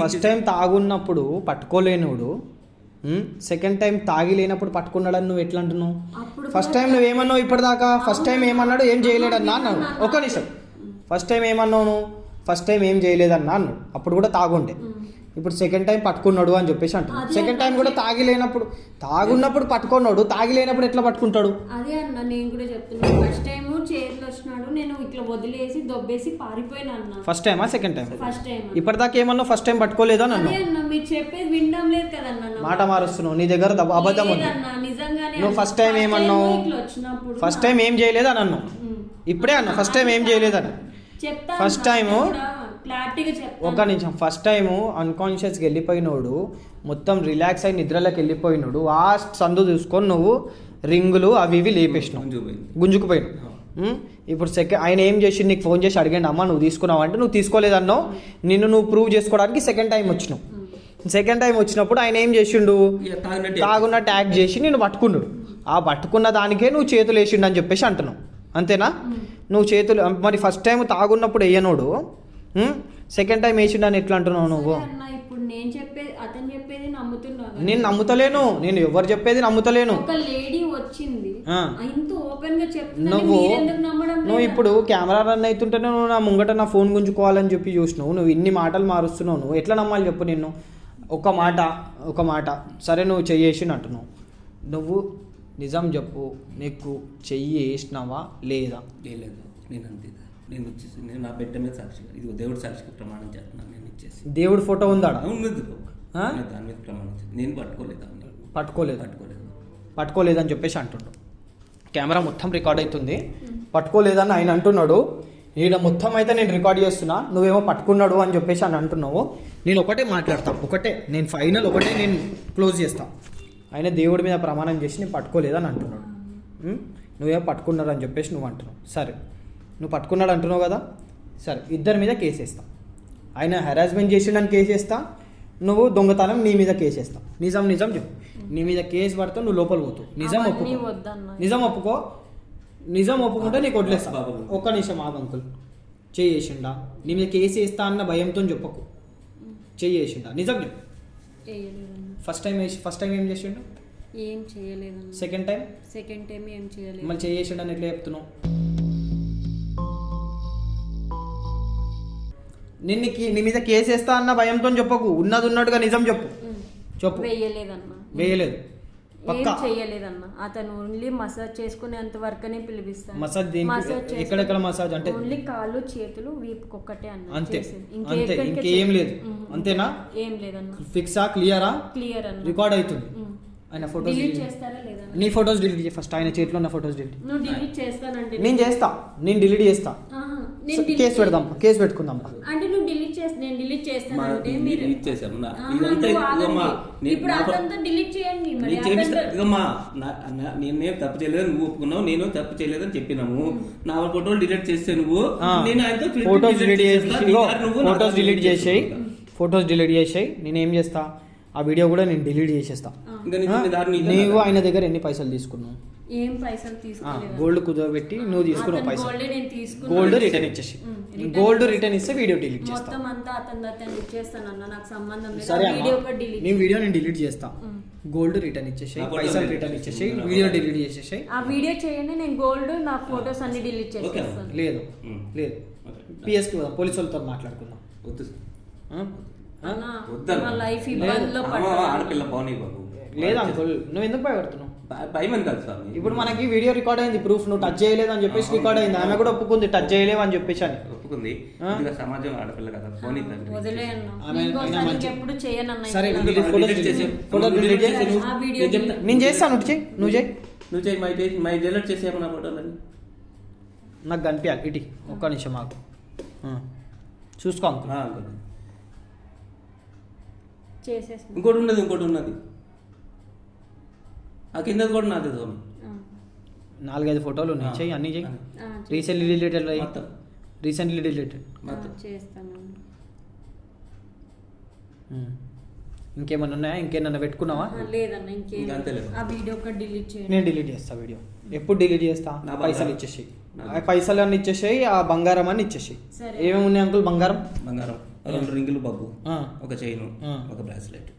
Speaker 2: ఫస్ట్ టైం తాగున్నప్పుడు పట్టుకోలేనుడు, సెకండ్ టైం తాగి లేనప్పుడు పట్టుకున్నాడని నువ్వు ఎట్లా అంటున్నావు? ఫస్ట్ టైం నువ్వేమన్నావు ఇప్పటిదాకా? ఫస్ట్ టైం ఏమన్నాడు? ఏం చేయలేడన్నా అన్నాడు. ఒక నిమిషం. ఫస్ట్ టైం ఏమన్నావు నువ్వు? ఫస్ట్ టైం ఏం చేయలేదన్నా అన్నాడు, అప్పుడు కూడా తాగుండే. ఇప్పుడు సెకండ్ టైం పట్టుకున్నాడు అని చెప్పేసి అంటున్నాడు. సెకండ్ టైం కూడా తాగున్నప్పుడు పట్టుకున్నాడు, తాగి లేనప్పుడు ఎట్లా పట్టుకుంటాడు?
Speaker 1: అదే అన్న నేను కూడా చెప్తున్నాను. ఫస్ట్ టైం చేతిలో వచ్చినాడు, నేను ఇట్లా వదిలేసి దొబ్బేసి పారిపోయినా అన్న.
Speaker 2: ఫస్ట్ టైమా సెకండ్ టైం?
Speaker 1: First time.
Speaker 2: ఇప్పటిదాకా ఏమన్నా ఫస్ట్ టైం పట్టుకోలేదా నన్ను?
Speaker 1: అదే అన్న మీరు చెప్పేది వినడం లేదు కదన్న.
Speaker 2: మాట మారుస్తున్నావు, నీ దగ్గర అబద్ధం ఉంది.
Speaker 1: నిజంగానే
Speaker 2: నువ్వు ఫస్ట్ టైం ఏమన్నావు? ఫస్ట్ టైం ఏం చేయలేదా నన్ను? ఇప్పుడే అన్న ఫస్ట్ టైం ఏం చేయలేదని. ఫస్ట్ టైము ఒక్క నిమిషం, ఫస్ట్ టైము అన్కాన్షియస్గా వెళ్ళిపోయినోడు, మొత్తం రిలాక్స్ అయి నిద్రలోకి వెళ్ళిపోయినాడు. ఆ సందు చూసుకొని నువ్వు రింగులు అవి ఇవి లేపేసినావు, గుంజుకుపోయినావు. ఇప్పుడు ఆయన ఏం చేసి నీకు ఫోన్ చేసి అడిగాడు, అమ్మ నువ్వు తీసుకున్నావు అంటే నువ్వు తీసుకోలేదన్నావు. నువ్వు ప్రూవ్ చేసుకోవడానికి సెకండ్ టైం వచ్చినావు. సెకండ్ టైం వచ్చినప్పుడు ఆయన ఏం చేసిండు, తాగున్నట్టు యాక్ట్ చేసి నేను పట్టుకున్నాడు. ఆ పట్టుకున్న దానికే నువ్వు చేతులు వేసిండు అని చెప్పేసి అంటున్నావు, అంతేనా? నువ్వు చేతులు మరి ఫస్ట్ టైం తాగున్నప్పుడు వేయనోడు సెకండ్ టైం వేసిండు అని ఎట్లా అంటున్నావు నువ్వు?
Speaker 1: ఇప్పుడు నేను చెప్పేది అతను చెప్పేది నమ్ముతున్నాను.
Speaker 2: నేను నమ్ముతలేను, నేను ఎవరు చెప్పేది నమ్ముతలేను.
Speaker 1: ఒక లేడీ వచ్చింది ఇంత ఓపెన్ గా చెప్తున్నా,
Speaker 2: నువ్వు ఇప్పుడు కెమెరా రన్ అవుతుంటేనే నువ్వు నా ముంగట నా ఫోన్ గుంజుకోవాలని చెప్పి చూసినావు. నువ్వు ఇన్ని మాటలు మారుస్తున్నావు, నువ్వు ఎట్లా నమ్మాలి చెప్పు? నిన్ను ఒక మాట సరే నువ్వు చెయ్యేసి అంటున్నావు. నువ్వు నిజం చెప్పు, నీకు చెయ్యి వేసినావా లేదా?
Speaker 3: లేదు, నేను అంతే. నేను వచ్చేసి నేను నా పెట్ట మీద సాక్షిగా, ఇది దేవుడు సాక్షిగా ప్రమాణం చేస్తున్నాను. నేను ఇచ్చేసి
Speaker 2: దేవుడు ఫోటో ఉందా?
Speaker 3: దాని మీద ప్రమాణం చేసి నేను
Speaker 2: పట్టుకోలేదని చెప్పేసి అంటుండు. కెమెరా మొత్తం రికార్డ్ అవుతుంది, పట్టుకోలేదని ఆయన అంటున్నాడు. ఈడ మొత్తం అయితే నేను రికార్డ్ చేస్తున్నా, నువ్వేమో పట్టుకున్నాడు అని చెప్పేసి అని అంటున్నావు. నేను ఒకటే మాట్లాడతాను, నేను ఫైనల్ నేను క్లోజ్ చేస్తాను. ఆయన దేవుడి మీద ప్రమాణం చేసి నేను పట్టుకోలేదని అంటున్నాడు. నువ్వేమో పట్టుకున్నాడు అని చెప్పేసి నువ్వు అంటున్నావు. సరే, నువ్వు పట్టుకున్నాడు అంటున్నావు కదా, సరే ఇద్దరి మీద కేసు వేస్తా. ఆయన హెరాస్మెంట్ చేసిండని కేసు వేస్తా, నువ్వు దొంగతనం నీ మీద కేసు వేస్తా. నిజం చెప్పు, నీ మీద కేసు పడతావు, నువ్వు లోపల పోతావు. నిజం ఒప్పుకుంటే నీకు వదిలేస్తా. ఒక్క నిమిషం ఆగు అంకుల్. చేసిండా? నీ మీద కేసు వేస్తా అన్న భయంతో చెప్పకు. చేసిండా? నిజం చెప్పు. ఫస్ట్ టైం ఏం చేసిండు?
Speaker 1: ఏం చేయలేదు.
Speaker 2: సెకండ్ టైం
Speaker 1: ఏం చేయలేదు.
Speaker 2: మళ్ళీ చేసిండు అని ఎట్లా చెప్తున్నావు? నీ మీద కేసు వేస్తా అన్న భయంతో చెప్పకు, ఉన్నట్టుగా నిజం చెప్పు. వేయలేదు.
Speaker 1: ఏం చేయలేదన్న. అతను ఓన్లీ మసాజ్ చేసుకునేంత వరకనే పిలిపిస్తాను.
Speaker 2: మసాజ్ ఎక్కడెక్కడ మసాజ్ అంటే
Speaker 1: ఓన్లీ కాళ్ళు చేతులు వీపుకొక్కటే అన్న.
Speaker 2: అంతే, ఇంకేం లేదు. అంతేనా?
Speaker 1: ఏం లేదన్న.
Speaker 2: ఫిక్సా? క్లియర్ అన్న. రికార్డ్ అవుతుంది. ఆయన ఫోటోస్
Speaker 1: డిలీట్ చేస్తారా లేదా?
Speaker 2: నీ ఫోటోస్ డిలీట్ చేయి ఫస్ట్. ఆయన చేతిలో ఉన్న ఫోటోస్ డిలీట్.
Speaker 1: నువ్వు డిలీట్ చేస్తానంటే
Speaker 2: నేను డిలీట్ చేస్తా. కేసు పెడదాం, కేసు పెట్టుకుందాం.
Speaker 1: అంటే నువ్వు డిలీట్ చేస్తా, నేను డిలీట్ చేస్తానంటే మీరు
Speaker 3: డిలీట్ చేసాం.
Speaker 1: ఇప్పుడు అదంతా డిలీట్ చేయండి.
Speaker 3: నేనేం తప్పు చేయలేదు, నువ్వు ఒప్పుకున్నావు. నేను తప్పు చేయలేదని చెప్పినాము. నా ఫోటోలు డిలీట్ చేస్తే నువ్వు
Speaker 2: ఫోటోస్ డిలీట్ చేసేయి. నేనేం చేస్తా, ఆ వీడియో కూడా నేను డిలీట్ చేసేస్తా. నీవు ఆయన దగ్గర ఎన్ని పైసలు తీసుకున్నావు?
Speaker 1: ఏం పైసలు తీసుకోలేదు.
Speaker 2: గోల్డ్ కుదరబెట్టి నువ్వు తీసుకున్నావు పైసలు. గోల్డ్ రిటర్న్ ఇచ్చేసి, గోల్డ్ రిటర్న్ ఇస్తే వీడియో డిలీట్ చేస్తా.
Speaker 1: మొత్తం అంతా అతను ఇచ్చేస్తానన్న, నాకు సంబంధం లేదు.
Speaker 2: సరే
Speaker 1: వీడియో కూడా డిలీట్.
Speaker 2: నీ వీడియో నేను డిలీట్ చేస్తా. గోల్డ్ రిటర్న్ ఇచ్చేసి, పైసలు రిటర్న్ ఇచ్చేసి, వీడియో డిలీట్ చేసేసి.
Speaker 1: ఆ వీడియో చేయండి, నేను గోల్డ్ నా ఫోటోస్ అన్ని డిలీట్ చేసేస్తాను.
Speaker 2: లేదు పిఎస్కి పోలీసు వాళ్ళతో మాట్లాడుకుందాం.
Speaker 1: లైఫ్ ఇబ్బందిలో
Speaker 3: ఆడపిల్ల బాగున్నాయి బాబు.
Speaker 2: లేదు అంకుల్, నువ్వు ఎందుకు భయపడుతున్నావు?
Speaker 3: భయమని కాదు స్వామి.
Speaker 2: ఇప్పుడు మనకి వీడియో రికార్డ్ అయింది, ప్రూఫ్. నువ్వు టచ్ చేయలేదు అని చెప్పేసి రికార్డ్ అయింది. ఆమె కూడా ఒప్పుకుంది టచ్ చేయలేవు అని చెప్పేసి. అని
Speaker 3: ఒప్పుకుంది. సమాజం ఆడపిల్ల కదా, ఫోన్
Speaker 2: సరే నేను చేస్తాను. నువ్వు చేయి.
Speaker 3: మై డిలీట్ చేసేమో నా ఫోటోలని
Speaker 2: నాకు కనిపించాలి. ఇటీ ఒక్క నిమిషం మాకు చూసుకో అంకుల్.
Speaker 3: ఇంకోటి ఉన్నది ఆ కింద కూడా నాది.
Speaker 2: 4-5 ఫోటోలు ఉన్నాయి. చెయ్యి, అన్నీ చెయ్యి. రీసెంట్లీ డిలీటెడ్ ఇంకేమన్నా ఉన్నాయా? ఇంకేమన్నా పెట్టుకున్నావా? నేను డిలీట్ చేస్తా వీడియో. ఎప్పుడు డిలీట్ చేస్తా? పైసలు ఇచ్చేసి, పైసలు అన్ని ఇచ్చేసాయి, ఆ బంగారం అని ఇచ్చేసాయి. ఏమేమి ఉన్నాయి అంకుల్? బంగారం
Speaker 3: 2 రింగులు బాబు, ఒక చైన్, ఒక బ్రాస్లెట్.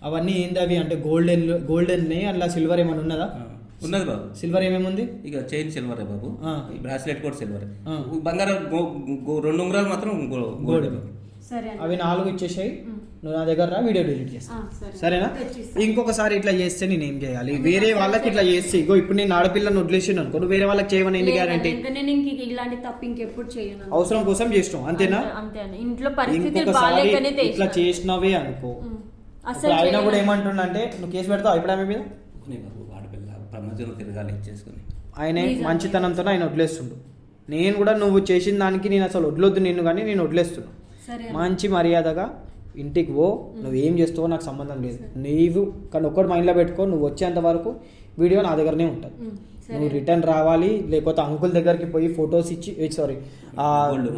Speaker 2: అవన్నీ ఏంది అవి? అంటే గోల్డెన్ అలా సిల్వర్ ఏమైనా ఉన్నదా?
Speaker 3: ఉన్నది బాబు.
Speaker 2: సిల్వర్ ఏమేమి ఉంది?
Speaker 3: ఇక చైన్ సిల్వరే బాబు, ఈ బ్రాస్లెట్ కూడా సిల్వరే. బంగారం 2 ఉంగరాలు మాత్రం గోల్డ్.
Speaker 2: అవి 4 ఇచ్చేసాయి. నువ్వు నా దగ్గర రా, వీడియో డిలీట్ చేస్తా. సరేనా?
Speaker 1: తెచ్చిస్తా.
Speaker 2: ఇంకొకసారి ఇట్లా చేస్తే నేను ఏం చేయాలి? వేరే వాళ్ళకి ఇట్లా చేస్తే ఇగో ఇప్పుడు నేను ఆడపిల్లని వదిలేసాను అనుకో, నువ్వు వేరే వాళ్ళకి చేయమని ఏంటి గ్యారంటీ?
Speaker 1: ఇంకా నేను ఇంక ఇలాంటి తప్పు ఇంకెప్పుడు చేయను.
Speaker 2: అవసరం కోసం చేసినావు అంతేనా?
Speaker 1: అంతే ఇంట్లో పరిస్థితులు
Speaker 2: ఇంకొకసారి
Speaker 1: బాగాలేకనే
Speaker 2: ఇట్లా చేసినావే అనుకో,
Speaker 1: అసలు
Speaker 2: ఆయన కూడా ఏమంటున్నా అంటే నువ్వు కేసు పెడతావు ఇప్పుడు ఆమె మీద.
Speaker 3: ఆడపిల్ల ప్రపంచంలో తిరగాలి ఇచ్చేసుకుని
Speaker 2: ఆయన మంచితనంతో ఆయన వదిలేస్తుండు. నేను కూడా నువ్వు చేసిన దానికి నేను అసలు వదిలొద్దు నిన్ను, కానీ నేను వదిలేస్తున్నా. మంచి మర్యాదగా ఇంటికి పో, నువ్వేం చేస్తావో నాకు సంబంధం లేదు. నీవు కానీ ఒక్కటి మైండ్లో పెట్టుకో, నువ్వు వచ్చేంత వరకు వీడియో నా దగ్గరనే ఉంటుంది. నువ్వు రిటర్న్ రావాలి, లేకపోతే అంకుల్ దగ్గరికి పోయి ఫొటోస్ ఇచ్చి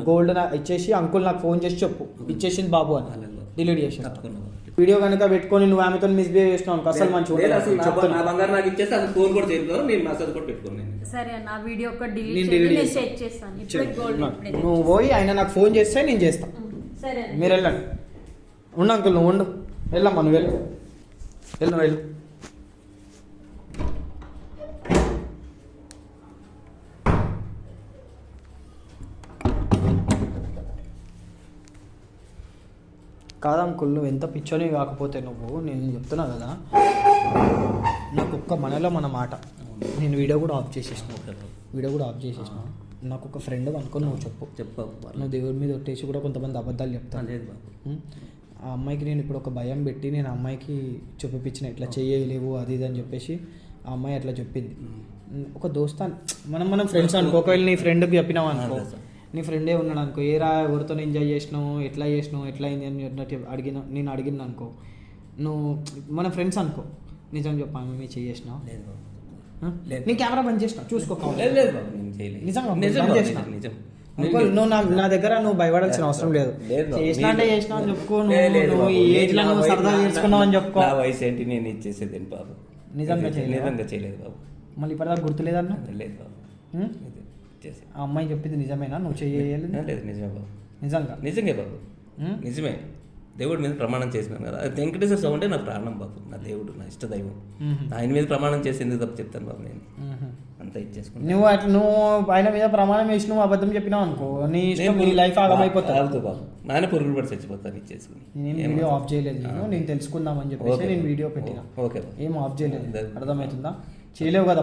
Speaker 2: గోల్డ్ ఇచ్చేసి అంకుల్ నాకు ఫోన్ చేసి చెప్పు ఇచ్చేసింది బాబు అని డిలీట్ చేసి. వీడియో కనుక పెట్టుకొని నువ్వు ఆమెతో మిస్బిహేవ్ చేసినావు అసలు మంచిగా
Speaker 3: నా బంగారు నాకు ఇచ్చేస్తే అది ఫోన్ కూడా చేయలేదు, నేను మసాజ్ కూడా పెట్టుకున్నాను.
Speaker 1: సరే అన్న వీడియో ఒక డిలీట్ చేస్తాను.
Speaker 2: నువ్వు పోయి ఆయన నాకు ఫోన్ చేస్తే నేను చేస్తాను.
Speaker 1: సరే
Speaker 2: మీరు వెళ్ళండి. ఉండు అంకుల్, నువ్వు ఉండు, వెళ్ళమ్మా, నువ్వు వెళ్ళు వెళ్ళు. కాదు అంకుల్, నువ్వు ఎంత పిచ్చోని కాకపోతే నువ్వు, నేను చెప్తున్నా కదా, నాకు ఒక్క మనలో మన మాట. నేను వీడియో కూడా ఆఫ్ చేసేసిన, నాకు ఒక ఫ్రెండ్ అనుకో, నువ్వు చెప్పు. నువ్వు దేవుడి మీద ఒట్టేసి కూడా కొంతమంది అబద్ధాలు చెప్తాను. లేదు బాబు, ఆ అమ్మాయికి నేను ఇప్పుడు ఒక భయం పెట్టి నేను ఆ అమ్మాయికి చూపించిన ఇట్లా చేయలేవు అది ఇది అని చెప్పేసి ఆ అమ్మాయి అట్లా చెప్పింది. ఒక దోస్తాన్ మనం ఫ్రెండ్స్ అనుకో, ఒకవేళ నీ ఫ్రెండ్కి చెప్పినావు అనుకో, నీ ఫ్రెండే ఉన్నాడు అనుకో, ఏరా ఎవరితో ఎంజాయ్ చేసినావు, ఎట్లా అయింది అని నేను అడిగిన అనుకో, నువ్వు మన ఫ్రెండ్స్ అనుకో, నిజం చెప్పా మేము చేసినావు. నీ కెమెరా బంద్ చేసిన చూసుకోవాలి. నువ్వు నా దగ్గర నువ్వు భయపడాల్సిన అవసరం లేదు. చేసినా అంటే చేసినా అని చెప్పుకో, నువ్వు ఈ ఏజ్ లో నువ్వు సరదా చేసుకున్నావు అని చెప్పుకో.
Speaker 3: వయసు ఏంటి, నేను ఇచ్చేసేది బాబు. నిజంగా చేయలేదు బాబు. మళ్ళీ
Speaker 2: ఇప్పటిదాకా గుర్తులేదన్నా?
Speaker 3: లేదు బాబు.
Speaker 2: ఆ అమ్మాయి చెప్పింది నిజమేనా? నువ్వు చేయలేదు?
Speaker 3: లేదు, నిజమే బాబు.
Speaker 2: నిజంగా
Speaker 3: బాబు, నిజమే. దేవుడి మీద ప్రమాణం చేసినాను కదా, వెంకటేశ్వర స్వామి అంటే నా ప్రాణం బాబు, నా దేవుడు, నా ఇష్ట దైవం. ఆయన మీద ప్రమాణం చేసి ఎందుకు తప్పు చెప్తాను బాబు, నేను అంతా ఇచ్చేసుకున్నాను.
Speaker 2: నువ్వు ఆయన మీద ప్రమాణం చేసి నువ్వు అబద్ధం చెప్పినావు అనుకో, నీ లైఫ్ ఆగమైపోతుంది
Speaker 3: బాబు. నానే పొరుగులు పడి చచ్చిపోతాను ఇచ్చేసుకుని.
Speaker 2: నేను వీడియో ఆఫ్ చేయలేదు, నేను తెలుసుకుందామని చెప్పేసి నేను వీడియో పెట్టినా.
Speaker 3: ఓకే,
Speaker 2: ఏం ఆఫ్ చేయలేదు, అర్థమవుతుందా? చేయలేవు కదా,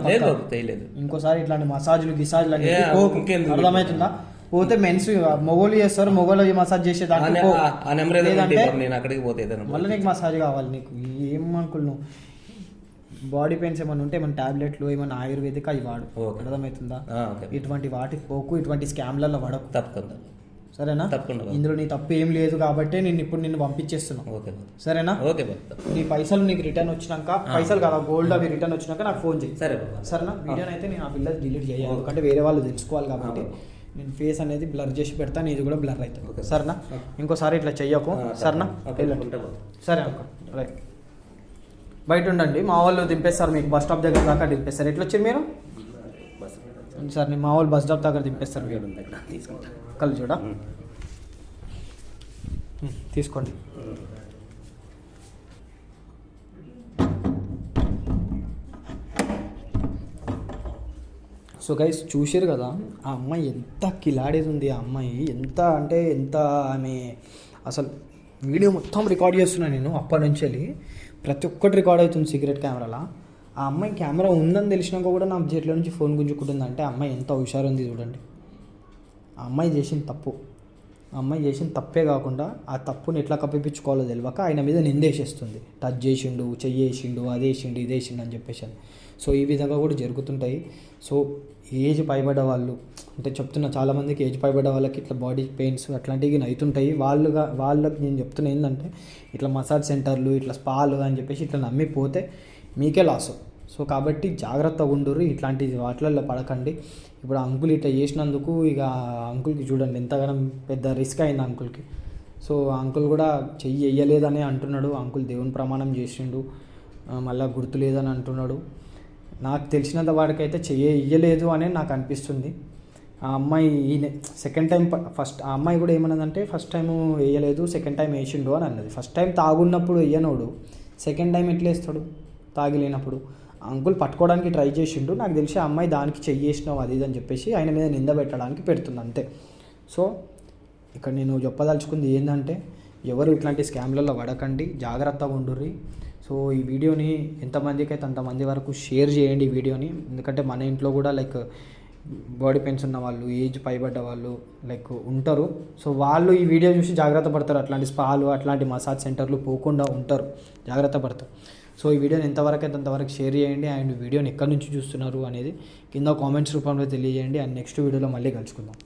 Speaker 3: చేయలేదు.
Speaker 2: ఇంకోసారి ఇట్లాంటి మసాజ్లు గిసాజ్లు అర్థమవుతుందా? పోతే మెన్స్ మొగోళ్ళు చేస్తారు, మొగోళ్ళు మసాజ్ చేసే దాంట్లో మళ్ళీ నీకు మసాజ్ కావాలి. నీకు ఏమనుకున్నావు? బాడీ పెయిన్స్ ఏమైనా ఉంటే ఏమైనా టాబ్లెట్లు ఏమైనా ఆయుర్వేదిక్ అవి వాడు, అర్థమవుతుందా? ఇటువంటి వాటికి పోకు, ఇటువంటి స్కామ్లలో పడకు.
Speaker 3: తప్పకుండా,
Speaker 2: సరేనా? ఇందులో నీ తప్పు ఏం లేదు కాబట్టి నేను ఇప్పుడు నిన్ను పంపించేస్తున్నాను. సరేనా? నీ పైసలు నీకు రిటర్న్ వచ్చినాక, పైసలు కదా గోల్డ్ అవి రిటర్న్ వచ్చినాక నాకు ఫోన్ చేయి. సరేనా? వీడియోని అయితే నేను ఆ పిల్లలు డిలీట్ చేయాలి, ఎందుకంటే వేరే వాళ్ళు తెలుసుకోవాలి కాబట్టి. నేను ఫేస్ అనేది బ్లర్ చేసి పెడతాను, ఇది కూడా బ్లర్ అవుతుంది. సరేనా? ఇంకోసారి ఇట్లా చెయ్యకు. సరేనా? సరే అంకుల్, రైట్. బయట ఉండండి, మా వాళ్ళు దింపేస్తారు మీకు, బస్ స్టాప్ దగ్గర దాకా దింపేస్తారు. ఎట్లా వచ్చారు మీరు? సార్ మా వాళ్ళు బస్ స్టాప్ దగ్గర దింపేస్తారు. కళ్ళు చూడ తీసుకోండి. సో గైస్, చూసారు కదా ఆ అమ్మాయి ఎంత కిలాడేది ఉంది. ఆ అమ్మాయి ఎంత అంటే ఎంత, ఆమె అసలు వీడియో మొత్తం రికార్డ్ చేస్తున్నాను నేను అప్పటి నుంచి వెళ్ళి, ప్రతి ఒక్కటి రికార్డ్ అవుతుంది సీక్రెట్ కెమెరాలో. ఆ అమ్మాయి కెమెరా ఉందని తెలిసినాక కూడా నా చేతిలో నుంచి ఫోన్ గుంజుకుంటుందంటే ఆ అమ్మాయి ఎంత హుషారు ఉంది చూడండి. ఆ అమ్మాయి చేసిన తప్పు, ఆ అమ్మాయి చేసిన తప్పే కాకుండా ఆ తప్పుని ఎట్లా కప్పిపించుకోవాలో తెలియక ఆయన మీద నిందేసేస్తుంది. టచ్ చేసిండు, చెయ్యేసిండు, అదేసిండు, ఇదేసిండు అని చెప్పేసి. సో ఈ విధంగా కూడా జరుగుతుంటాయి. సో ఏజ్ పైబడ్డ వాళ్ళు అంటే చెప్తున్నా, చాలామందికి ఏజ్ పైబడ్డ వాళ్ళకి ఇట్లా బాడీ పెయిన్స్ అట్లాంటివి అవుతుంటాయి. వాళ్ళకి నేను చెప్తున్నా ఏంటంటే, ఇట్లా మసాజ్ సెంటర్లు, ఇట్లా స్పాలు అని చెప్పేసి ఇట్లా నమ్మిపోతే మీకే లాస్. సో కాబట్టి జాగ్రత్తగా ఉండుర్రు, ఇట్లాంటి వాటిల్లో పడకండి. ఇప్పుడు అంకుల్ ఇట్లా చేసినందుకు ఇక అంకుల్కి చూడండి ఎంతగానో పెద్ద రిస్క్ అయింది అంకుల్కి. సో అంకుల్ కూడా చెయ్యి వేయలేదని అంటున్నాడు. అంకుల్ దేవుని ప్రమాణం చేసిండు, మళ్ళీ గుర్తు లేదని అంటున్నాడు. నాకు తెలిసినంత వాడికైతే చెయ్యలేదు అని నాకు అనిపిస్తుంది. ఆ అమ్మాయి సెకండ్ టైం ఫస్ట్ ఆ అమ్మాయి కూడా ఏమన్నదంటే, ఫస్ట్ టైం వేయలేదు, సెకండ్ టైం వేసిండు అని అన్నది. ఫస్ట్ టైం తాగున్నప్పుడు వేయనోడు సెకండ్ టైం ఎట్లా వేస్తాడు తాగిలేనప్పుడు? అంకుల్ పట్టుకోవడానికి ట్రై చేసిండు. నాకు తెలిసి ఆ అమ్మాయి దానికి చెయ్యేసినావు అది ఇది అని చెప్పేసి ఆయన మీద నింద పెట్టడానికి పెడుతుంది అంతే. సో ఇక్కడ నేను చెప్పదలుచుకుంది ఏంటంటే, ఎవరు ఇట్లాంటి స్కామ్లలో పడకండి, జాగ్రత్తగా ఉండుర్రి. సో ఈ వీడియోని ఎంతమందికి అయితే అంతమంది వరకు షేర్ చేయండి ఈ వీడియోని. ఎందుకంటే మన ఇంట్లో కూడా లైక్ బాడీ పెయిన్స్ ఉన్న వాళ్ళు, ఏజ్ పైబడ్డ వాళ్ళు లైక్ ఉంటారు. సో వాళ్ళు ఈ వీడియో చూసి జాగ్రత్త పడతారు, అట్లాంటి స్పాలు అట్లాంటి మసాజ్ సెంటర్లు పోకుండా ఉంటారు, జాగ్రత్త పడతారు. సో ఈ వీడియోని ఎంతవరకు అయితే అంతవరకు షేర్ చేయండి. అండ్ వీడియోని ఎక్కడి నుంచి చూస్తున్నారు అనేది కింద కామెంట్స్ రూపంలో తెలియజేయండి. అండ్ నెక్స్ట్ వీడియోలో మళ్ళీ కలుసుకుందాం.